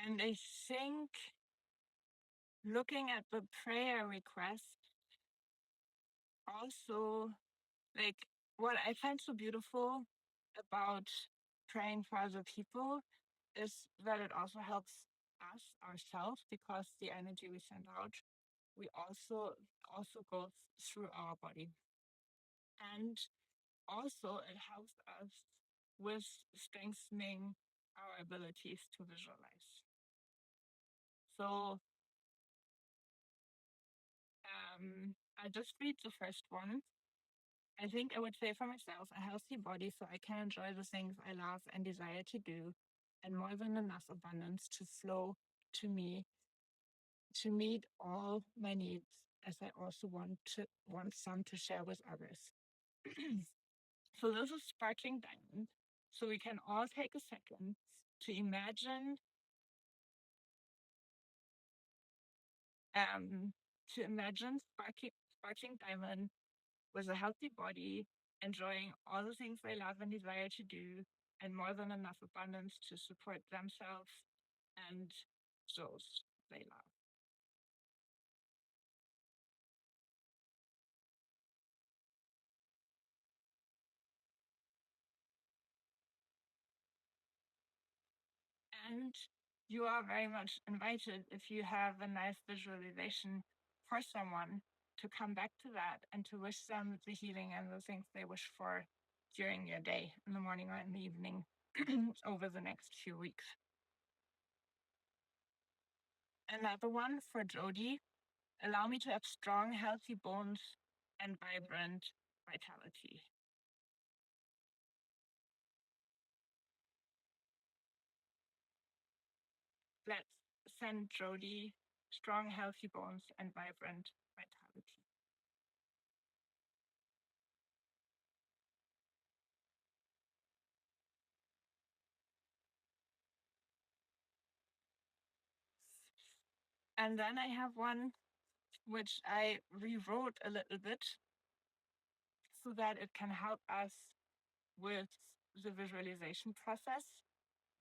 And I think looking at the prayer request, also, like, what I find so beautiful about praying for other people is that it also helps us ourselves, because the energy we send out, we also goes through our body. And also it helps us with strengthening our abilities to visualize. So I just read the first one. I think I would say for myself, a healthy body so I can enjoy the things I love and desire to do, and more than enough abundance to flow to me to meet all my needs, as I also want some to share with others. So this is sparkling diamond. So we can all take a second to imagine um, sparkling diamond with a healthy body, enjoying all the things they love and desire to do, and more than enough abundance to support themselves and those they love. And you are very much invited, if you have a nice visualization for someone, to come back to that and to wish them the healing and the things they wish for during your day, in the morning or in the evening, over the next few weeks. Another one for Jody: allow me to have strong, healthy bones and vibrant vitality. Let's send Jody strong, healthy bones and vibrant vitality. And then I have one which I rewrote a little bit so that it can help us with the visualization process.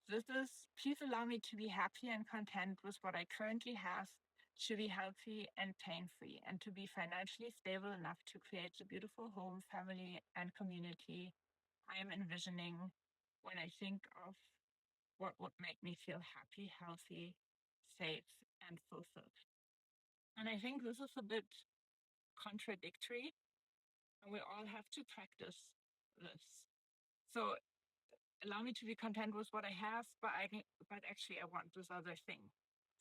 This is: please allow me to be happy and content with what I currently have, to be healthy and pain-free, and to be financially stable enough to create the beautiful home, family, and community I am envisioning when I think of what would make me feel happy, healthy, safe, and fulfilled. And I think this is a bit contradictory, and we all have to practice this. So allow me to be content with what I have, but actually I want this other thing.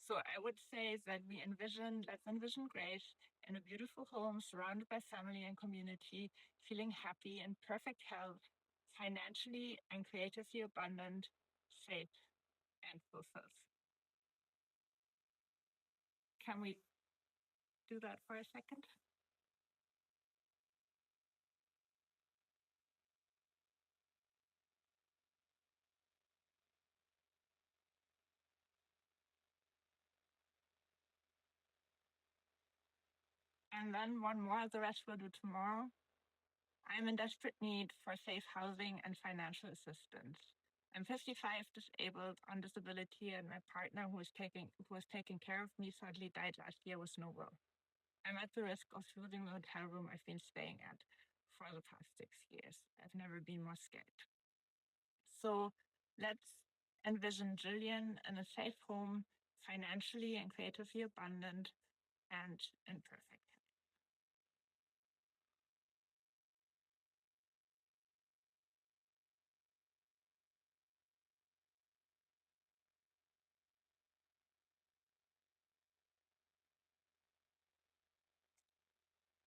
So I would say that let's envision Grace in a beautiful home surrounded by family and community, feeling happy and perfect health, financially and creatively abundant, safe, and fulfilled. Can we do that for a second? And then one more, the rest we'll do tomorrow. I'm in desperate need for safe housing and financial assistance. I'm 55, disabled, on disability, and my partner, who was taking care of me, sadly died last year with no will. I'm at the risk of losing the hotel room I've been staying at for the past 6 years. I've never been more scared. So let's envision Jillian in a safe home, financially and creatively abundant, and in perfect.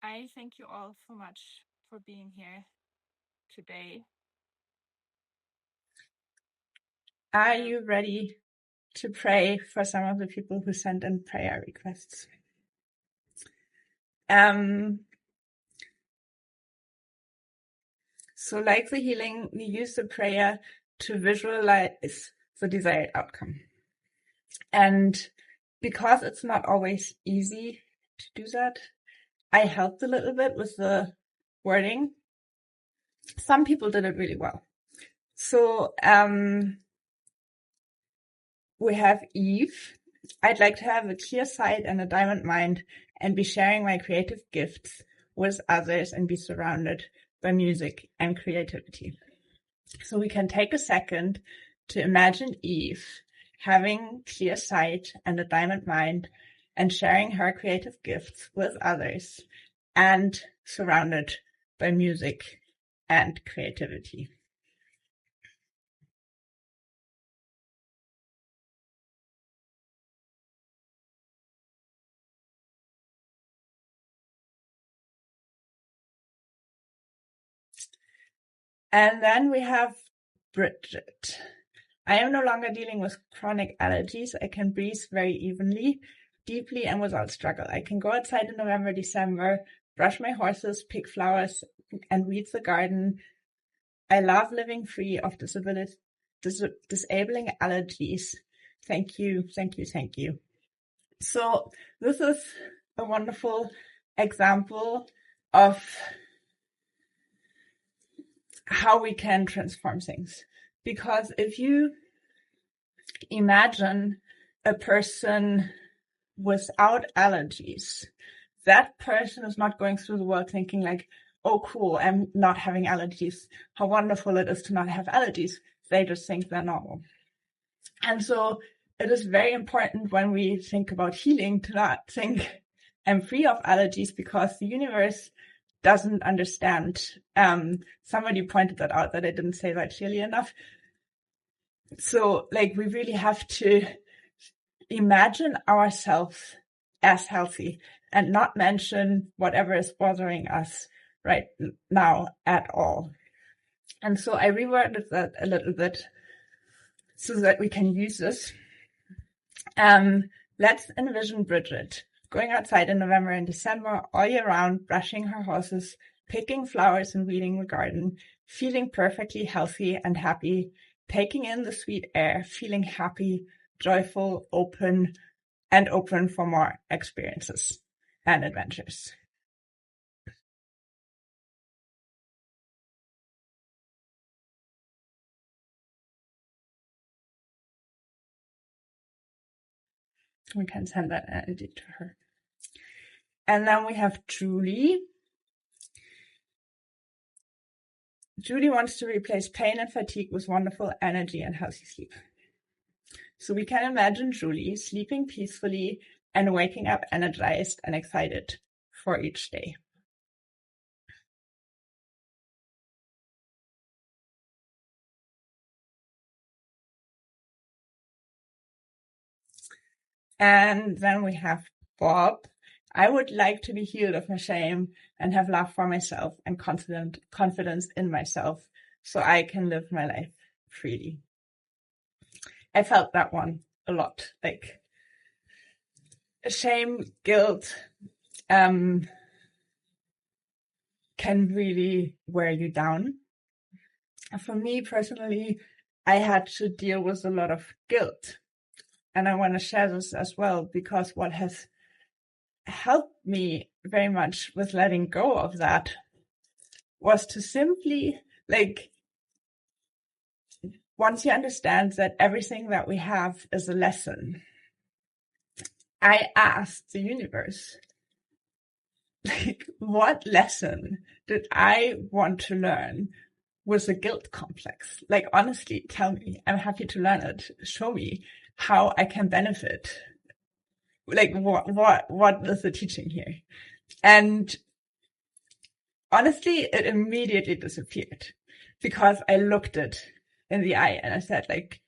I thank you all so much for being here today. Are you ready to pray for some of the people who sent in prayer requests? So like the healing, we use the prayer to visualize the desired outcome. And because it's not always easy to do that, I helped a little bit with the wording. Some people did it really well. So we have Eve. I'd like to have a clear sight and a diamond mind and be sharing my creative gifts with others and be surrounded by music and creativity. So we can take a second to imagine Eve having clear sight and a diamond mind and sharing her creative gifts with others and surrounded by music and creativity. And then we have Bridget. I am no longer dealing with chronic allergies. I can breathe very evenly, deeply, and without struggle. I can go outside in November, December, brush my horses, pick flowers, and weed the garden. I love living free of disabling allergies. Thank you, thank you, thank you. So this is a wonderful example of how we can transform things. Because if you imagine a person without allergies, that person is not going through the world thinking like, oh, cool, I'm not having allergies. How wonderful it is to not have allergies. They just think they're normal. And so it is very important when we think about healing to not think I'm free of allergies, because the universe doesn't understand. Somebody pointed that out, that I didn't say that clearly enough. So like we really have to imagine ourselves as healthy and not mention whatever is bothering us right now at all. And so I reworded that a little bit so that we can use this. Let's envision Bridget going outside in November and December all year round, brushing her horses, picking flowers and weeding the garden, feeling perfectly healthy and happy, taking in the sweet air, feeling happy, joyful, open for more experiences and adventures. We can send that energy to her. And then we have Julie. Julie wants to replace pain and fatigue with wonderful energy and healthy sleep. So we can imagine Julie sleeping peacefully and waking up energized and excited for each day. And then we have Bob. I would like to be healed of my shame and have love for myself and confidence in myself so I can live my life freely. I felt that one a lot, like shame, guilt, can really wear you down. For me personally, I had to deal with a lot of guilt. And I want to share this as well, because what has helped me very much with letting go of that was to simply, like, once you understand that everything that we have is a lesson, I asked the universe, like, what lesson did I want to learn with a guilt complex? Like, honestly, tell me. I'm happy to learn it. Show me how I can benefit. Like, what is the teaching here? And honestly, it immediately disappeared, because I looked it in the eye and I said, like,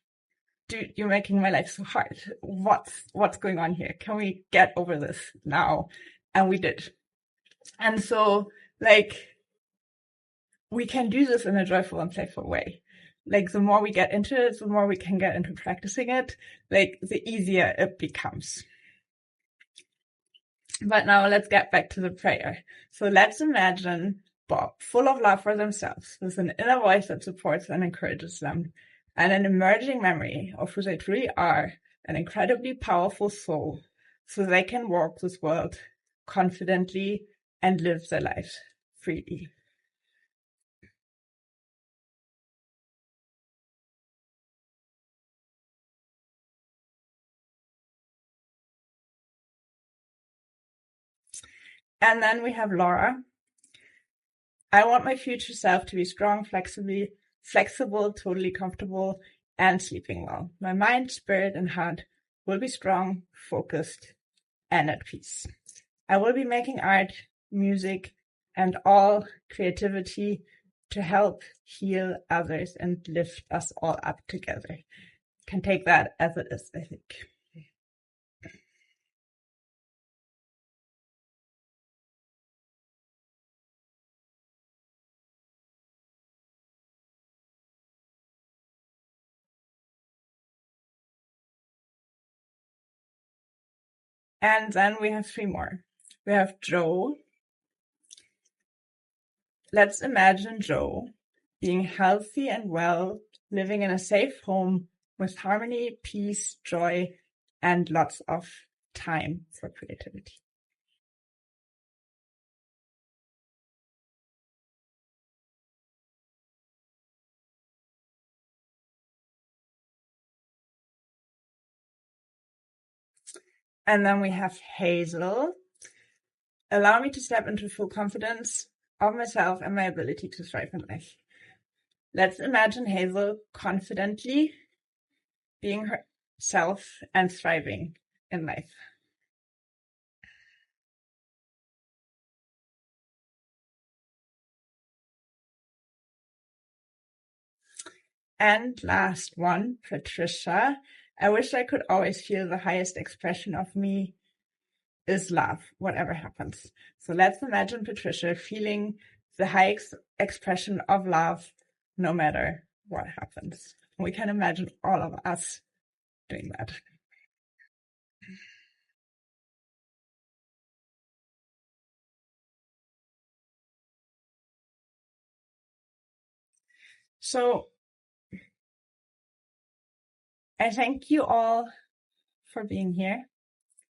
dude, you're making my life so hard. What's going on here? Can we get over this now? And we did. And so, like, we can do this in a joyful and playful way. Like, the more we get into it, the more we can get into practicing it, like, the easier it becomes. But now let's get back to the prayer. So let's imagine Bob full of love for themselves, with an inner voice that supports and encourages them, and an emerging memory of who they truly are, an incredibly powerful soul, so they can walk this world confidently and live their lives freely. And then we have Laura. I want my future self to be strong, flexible, totally comfortable, and sleeping well. My mind, spirit, and heart will be strong, focused, and at peace. I will be making art, music, and all creativity to help heal others and lift us all up together. Can take that as it is, I think. And then we have 3 more. We have Joe. Let's imagine Joe being healthy and well, living in a safe home with harmony, peace, joy, and lots of time for creativity. And then we have Hazel. Allow me to step into full confidence of myself and my ability to thrive in life. Let's imagine Hazel confidently being herself and thriving in life. And last one, Patricia. I wish I could always feel the highest expression of me is love, whatever happens. So let's imagine Patricia feeling the high expression of love no matter what happens. We can imagine all of us doing that. So I thank you all for being here.